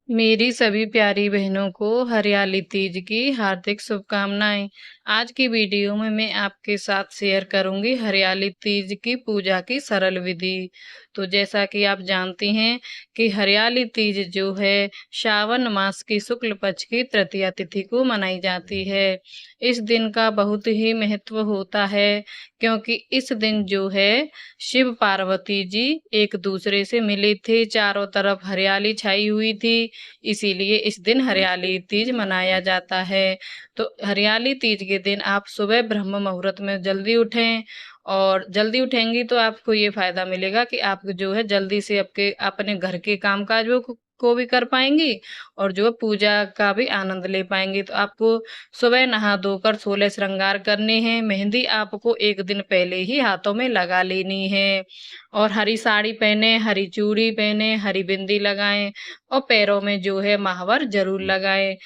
मेरी सभी प्यारी बहनों को हरियाली तीज की हार्दिक शुभकामनाएं। आज की वीडियो में मैं आपके साथ शेयर करूंगी हरियाली तीज की पूजा की सरल विधि। तो जैसा कि आप जानती हैं कि हरियाली तीज जो है श्रावण मास की शुक्ल पक्ष की तृतीया तिथि को मनाई जाती है। इस दिन का बहुत ही महत्व होता है क्योंकि इस दिन जो है शिव पार्वती जी एक दूसरे से मिले थे, चारों तरफ हरियाली छाई हुई थी, इसीलिए इस दिन हरियाली तीज मनाया जाता है। तो हरियाली तीज के दिन आप सुबह ब्रह्म मुहूर्त में जल्दी उठें, और जल्दी उठेंगी तो आपको ये फायदा मिलेगा कि आप जो है जल्दी से आपके अपने घर के कामकाजों को भी कर पाएंगी, और जो पूजा का भी आनंद ले पाएंगी। तो आपको सुबह नहा धोकर 16 श्रृंगार करने हैं। मेहंदी आपको एक दिन पहले ही हाथों में लगा लेनी है, और हरी साड़ी पहने, हरी चूड़ी पहने, हरी बिंदी लगाएं, और पैरों में जो है महावर जरूर लगाएं।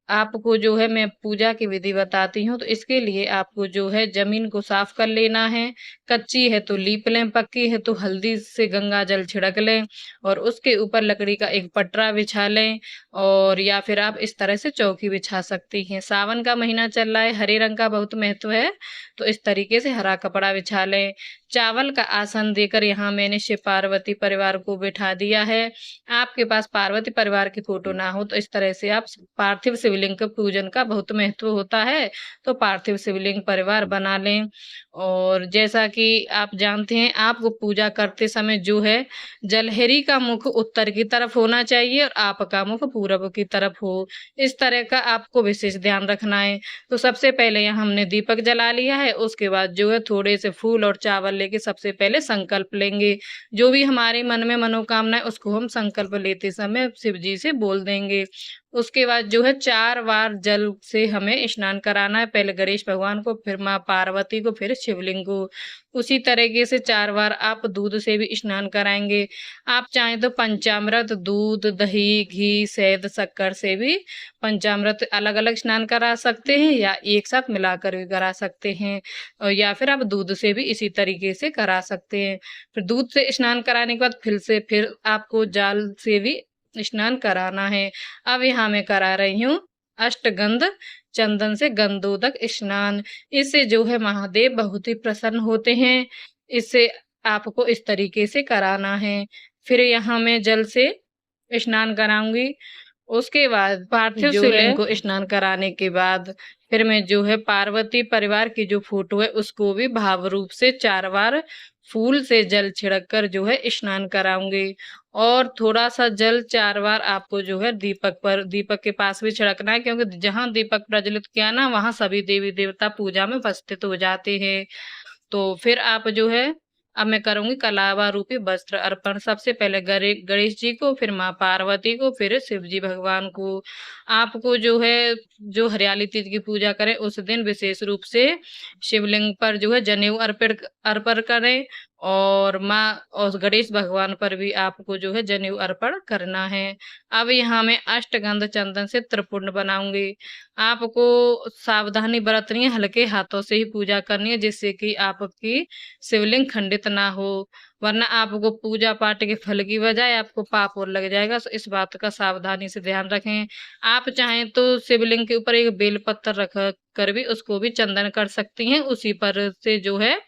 आपको जो है मैं पूजा की विधि बताती हूँ। तो इसके लिए आपको जो है जमीन को साफ कर लेना है। कच्ची है तो लीप लें, पक्की है तो हल्दी से गंगा जल छिड़क लें, और उसके ऊपर लकड़ी का एक पटरा बिछा लें, और या फिर आप इस तरह से चौकी बिछा सकती हैं। सावन का महीना चल रहा है, हरे रंग का बहुत महत्व है, तो इस तरीके से हरा कपड़ा बिछा लें। चावल का आसन देकर यहाँ मैंने शिव पार्वती परिवार को बिठा दिया है। आपके पास पार्वती परिवार की फोटो ना हो तो इस तरह से आप पार्थिव शिवलिंग के पूजन का बहुत महत्व होता है, तो पार्थिव शिवलिंग परिवार बना लें। और जैसा कि आप जानते हैं, आपको पूजा करते समय जो है जलहरी का मुख उत्तर की तरफ होना चाहिए और आपका मुख पूरब की तरफ हो। इस तरह का आपको विशेष ध्यान रखना है। तो सबसे पहले यहाँ हमने दीपक जला लिया है, उसके बाद जो है थोड़े से फूल और चावल लेके सबसे पहले संकल्प लेंगे। जो भी हमारे मन में मनोकामना है उसको हम संकल्प लेते समय शिव जी से बोल देंगे। उसके बाद जो है 4 बार जल से हमें स्नान कराना है, पहले गणेश भगवान को, फिर माँ पार्वती को, फिर शिवलिंग को। उसी तरीके से 4 बार आप दूध से भी स्नान कराएंगे। आप चाहें तो पंचामृत, दूध, दही, घी, शहद, शक्कर से भी पंचामृत अलग अलग स्नान करा सकते हैं, या एक साथ मिलाकर भी करा सकते हैं, और या फिर आप दूध से भी इसी तरीके से करा सकते हैं। फिर दूध से स्नान कराने के बाद फिर आपको जाल से भी स्नान कराना है। अब यहाँ मैं करा रही हूँ अष्टगंध चंदन से गंधोदक स्नान। इससे जो है महादेव बहुत ही प्रसन्न होते हैं। इससे आपको इस तरीके से कराना है। फिर यहाँ मैं जल से स्नान कराऊंगी। उसके बाद पार्थिव शिवलिंग को स्नान कराने के बाद फिर मैं जो है पार्वती परिवार की जो फोटो है उसको भी भाव रूप से 4 बार फूल से जल छिड़क कर जो है स्नान कराऊंगी। और थोड़ा सा जल 4 बार आपको जो है दीपक के पास भी छिड़कना है, क्योंकि जहां दीपक प्रज्वलित किया ना वहां सभी देवी देवता पूजा में उपस्थित हो जाते हैं। तो फिर आप जो है, अब मैं करूंगी कलावा रूपी वस्त्र अर्पण। सबसे पहले गणेश जी को, फिर माँ पार्वती को, फिर शिव जी भगवान को। आपको जो है जो हरियाली तीज की पूजा करें उस दिन विशेष रूप से शिवलिंग पर जो है जनेऊ अर्पित अर्पण करें, और माँ और गणेश भगवान पर भी आपको जो है जनेऊ अर्पण करना है। अब यहाँ मैं अष्टगंध चंदन से त्रिपुंड बनाऊंगी। आपको सावधानी बरतनी है, हल्के हाथों से ही पूजा करनी है, जिससे कि आपकी शिवलिंग खंडित ना हो, वरना आपको पूजा पाठ के फल की बजाय आपको पाप और लग जाएगा। तो इस बात का सावधानी से ध्यान रखें। आप चाहें तो शिवलिंग के ऊपर एक बेल पत्थर रख कर भी उसको भी चंदन कर सकती हैं, उसी पर से जो है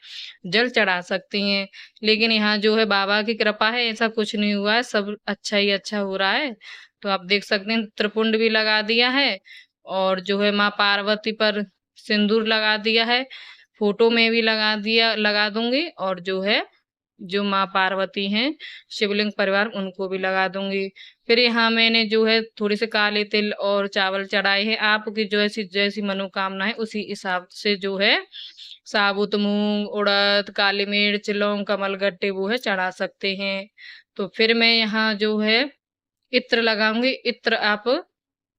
जल चढ़ा सकती हैं। लेकिन यहाँ जो है बाबा की कृपा है, ऐसा कुछ नहीं हुआ है, सब अच्छा ही अच्छा हो रहा है। तो आप देख सकते हैं त्रिपुंड भी लगा दिया है, और जो है माँ पार्वती पर सिंदूर लगा दिया है, फोटो में भी लगा दूंगी, और जो है जो माँ पार्वती हैं शिवलिंग परिवार उनको भी लगा दूंगी। फिर यहाँ मैंने जो है थोड़े से काले तिल और चावल चढ़ाए हैं। आपकी जैसी जैसी मनोकामना है उसी हिसाब से जो है साबुत मूंग, उड़द, काली मिर्च, लौंग, कमलगट्टे वो है चढ़ा सकते हैं। तो फिर मैं यहाँ जो है इत्र लगाऊंगी। इत्र आप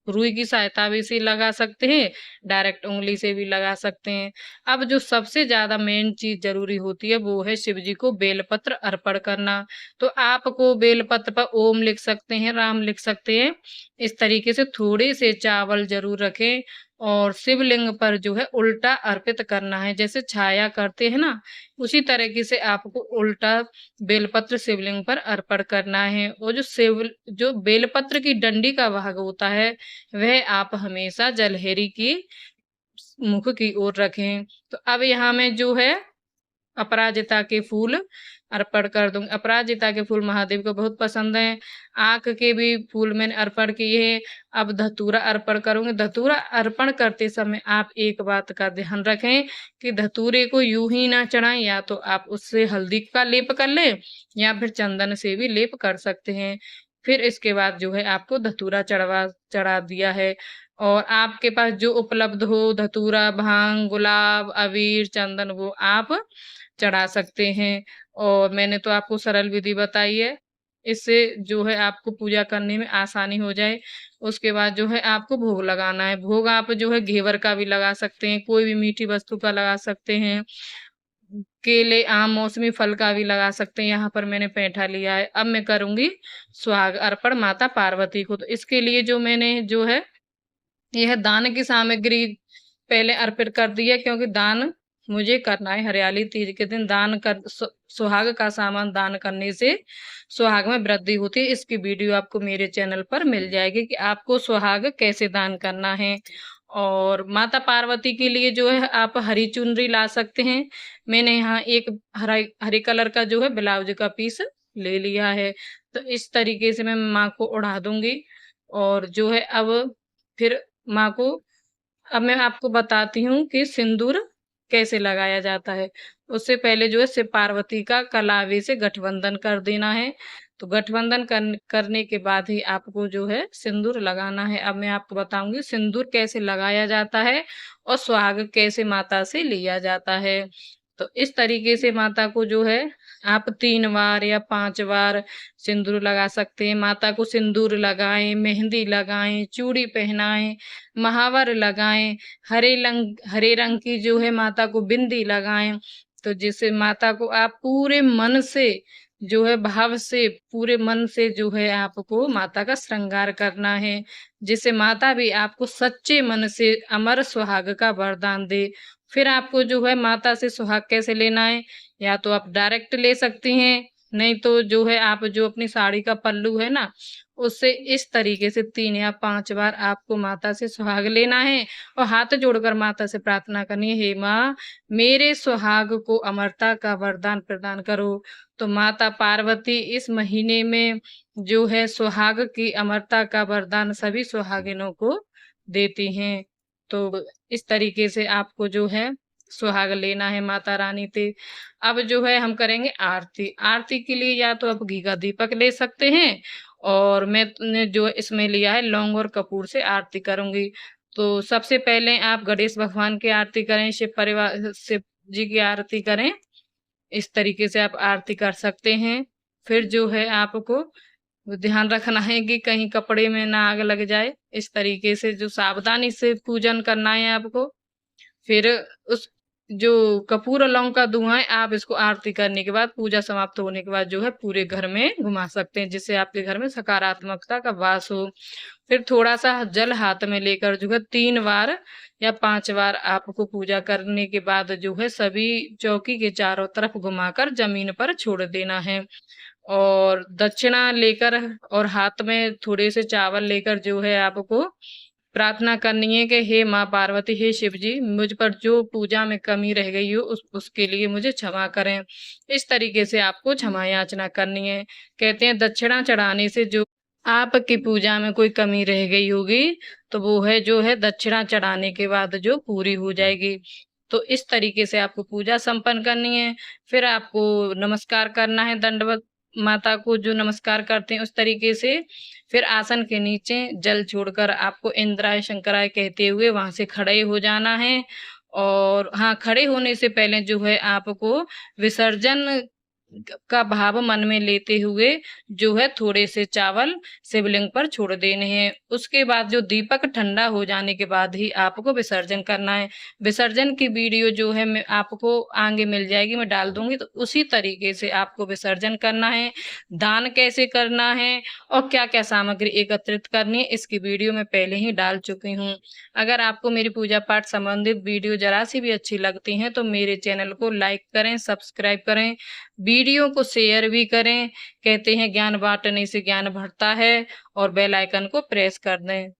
रुई की सहायता भी से लगा सकते हैं, डायरेक्ट उंगली से भी लगा सकते हैं। अब जो सबसे ज्यादा मेन चीज जरूरी होती है वो है शिव जी को बेलपत्र अर्पण करना। तो आपको बेलपत्र पर ओम लिख सकते हैं, राम लिख सकते हैं। इस तरीके से थोड़े से चावल जरूर रखें, और शिवलिंग पर जो है उल्टा अर्पित करना है। जैसे छाया करते हैं ना, उसी तरीके से आपको उल्टा बेलपत्र शिवलिंग पर अर्पण करना है। और जो बेलपत्र की डंडी का भाग होता है, वह आप हमेशा जलहरी की मुख की ओर रखें। तो अब यहाँ मैं जो है अपराजिता के फूल अर्पण कर दूंगी। अपराजिता के फूल महादेव को बहुत पसंद है। आक के भी फूल मैंने अर्पण किए हैं। अब धतूरा अर्पण करूंगी। धतूरा अर्पण करते समय आप एक बात का ध्यान रखें कि धतूरे को यूं ही ना चढ़ाएं, या तो आप उससे हल्दी का लेप कर लें या फिर चंदन से भी लेप कर सकते हैं। फिर इसके बाद जो है आपको धतूरा चढ़ा दिया है। और आपके पास जो उपलब्ध हो, धतूरा, भांग, गुलाब, अबीर, चंदन, वो आप चढ़ा सकते हैं। और मैंने तो आपको सरल विधि बताई है, इससे जो है आपको पूजा करने में आसानी हो जाए। उसके बाद जो है आपको भोग लगाना है। भोग आप जो है घेवर का भी लगा सकते हैं, कोई भी मीठी वस्तु का लगा सकते हैं, केले, आम, मौसमी फल का भी लगा सकते हैं। यहाँ पर मैंने पैठा लिया है। अब मैं करूंगी सुहाग अर्पण माता पार्वती को। तो इसके लिए जो मैंने जो है यह दान की सामग्री पहले अर्पित कर दी है, क्योंकि दान मुझे करना है। हरियाली तीज के दिन सुहाग का सामान दान करने से सुहाग में वृद्धि होती है। इसकी वीडियो आपको मेरे चैनल पर मिल जाएगी कि आपको सुहाग कैसे दान करना है। और माता पार्वती के लिए जो है आप हरी चुनरी ला सकते हैं। मैंने यहाँ एक हरे कलर का जो है ब्लाउज का पीस ले लिया है। तो इस तरीके से मैं माँ को ओढ़ा दूंगी। और जो है अब फिर माँ को, अब मैं आपको बताती हूँ कि सिंदूर कैसे लगाया जाता है। उससे पहले जो है शिव पार्वती का कलावे से गठबंधन कर देना है। तो गठबंधन करने के बाद ही आपको जो है सिंदूर लगाना है। अब मैं आपको बताऊंगी सिंदूर कैसे लगाया जाता है और सुहाग कैसे माता से लिया जाता है। तो इस तरीके से माता को जो है आप 3 बार या 5 बार सिंदूर लगा सकते हैं। माता को सिंदूर लगाएं, मेहंदी लगाएं, चूड़ी पहनाएं, महावर लगाएं, हरे रंग की जो है माता को बिंदी लगाएं। तो जिससे माता को आप पूरे मन से जो है भाव से, पूरे मन से जो है आपको माता का श्रृंगार करना है, जिससे माता भी आपको सच्चे मन से अमर सुहाग का वरदान दे। फिर आपको जो है माता से सुहाग कैसे लेना है, या तो आप डायरेक्ट ले सकती हैं, नहीं तो जो है आप जो अपनी साड़ी का पल्लू है ना, उससे इस तरीके से 3 या 5 बार आपको माता से सुहाग लेना है और हाथ जोड़कर माता से प्रार्थना करनी है, हे माँ, मेरे सुहाग को अमरता का वरदान प्रदान करो। तो माता पार्वती इस महीने में जो है सुहाग की अमरता का वरदान सभी सुहागिनों को देती हैं। तो इस तरीके से आपको जो है सुहाग लेना है माता रानी से। अब जो है हम करेंगे आरती। आरती के लिए या तो आप घी का दीपक ले सकते हैं, और मैंने जो इसमें लिया है लौंग और कपूर से आरती करूंगी। तो सबसे पहले आप गणेश भगवान की आरती करें, शिव जी की आरती करें। इस तरीके से आप आरती कर सकते हैं। फिर जो है आपको ध्यान रखना है कि कहीं कपड़े में ना आग लग जाए। इस तरीके से जो सावधानी से पूजन करना है आपको। फिर उस जो कपूर और लौंग का धुआं है, आप इसको आरती करने के बाद, पूजा समाप्त होने के बाद जो है पूरे घर में घुमा सकते हैं, जिससे आपके घर में सकारात्मकता का वास हो। फिर थोड़ा सा जल हाथ में लेकर जो है 3 बार या 5 बार आपको पूजा करने के बाद जो है सभी चौकी के चारों तरफ घुमाकर जमीन पर छोड़ देना है। और दक्षिणा लेकर और हाथ में थोड़े से चावल लेकर जो है आपको प्रार्थना करनी है कि हे माँ पार्वती, हे शिव जी, मुझ पर जो पूजा में कमी रह गई हो उसके लिए मुझे क्षमा करें। इस तरीके से आपको क्षमा याचना करनी है। कहते हैं दक्षिणा चढ़ाने से जो आपकी पूजा में कोई कमी रह गई होगी, तो वो है जो है दक्षिणा चढ़ाने के बाद जो पूरी हो जाएगी। तो इस तरीके से आपको पूजा संपन्न करनी है। फिर आपको नमस्कार करना है, दंडवत माता को जो नमस्कार करते हैं उस तरीके से। फिर आसन के नीचे जल छोड़कर आपको इंद्राय शंकराय कहते हुए वहां से खड़े हो जाना है। और हाँ, खड़े होने से पहले जो है आपको विसर्जन का भाव मन में लेते हुए जो है थोड़े से चावल शिवलिंग पर छोड़ देने हैं। उसके बाद जो दीपक ठंडा हो जाने के बाद ही आपको विसर्जन करना है। विसर्जन की वीडियो जो है मैं आपको आगे मिल जाएगी, मैं डाल दूंगी, तो उसी तरीके से आपको विसर्जन करना है। दान कैसे करना है और क्या क्या सामग्री एकत्रित करनी है, इसकी वीडियो मैं पहले ही डाल चुकी हूँ। अगर आपको मेरी पूजा पाठ संबंधित वीडियो जरा सी भी अच्छी लगती हैं तो मेरे चैनल को लाइक करें, सब्सक्राइब करें, वीडियो को शेयर भी करें। कहते हैं ज्ञान बांटने से ज्ञान बढ़ता है, और बेल आइकन को प्रेस कर दें।